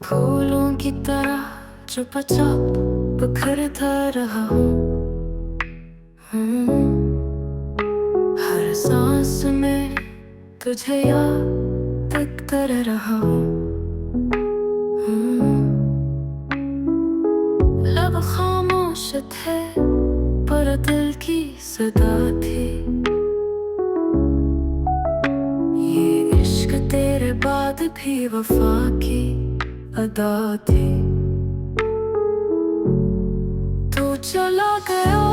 फूलों की तरह चुपचाप बिखरता रहा हूँ। हर सांस में तुझे याद कर रहा हूँ। लब खामोश थे पर दिल की सदा थी। ये इश्क तेरे बाद भी वफा की अदा थी। तू चला गया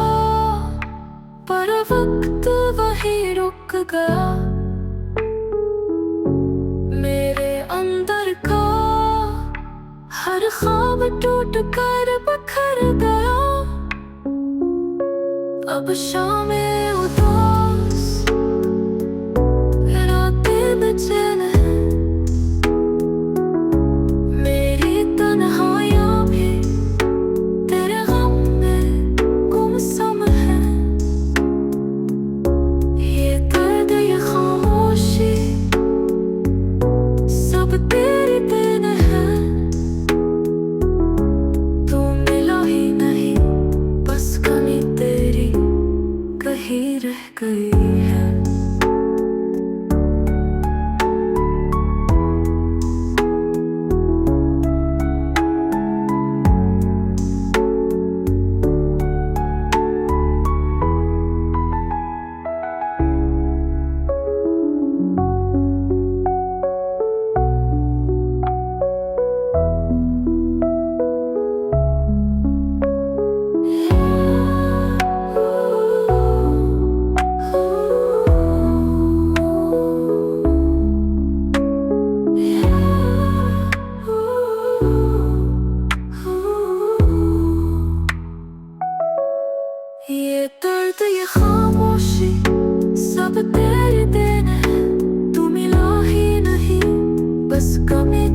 पर वक्त वहीं रुक गया। मेरे अंदर का हर ख्वाब टूट कर बिखर गया। अब शामें उदास रातें बेचैन हैं। मेरी तन्हाइयाँ भी तेरे गम में गुमसुम हैं। ये दर्द ये खामोशी सब तेरी देन है। तू मिला ही नहीं बस कमी तेरी कहीं रह गई है। ये दर्द ये खामोशी सब तेरी देन है। तू मिला ही नहीं बस कमी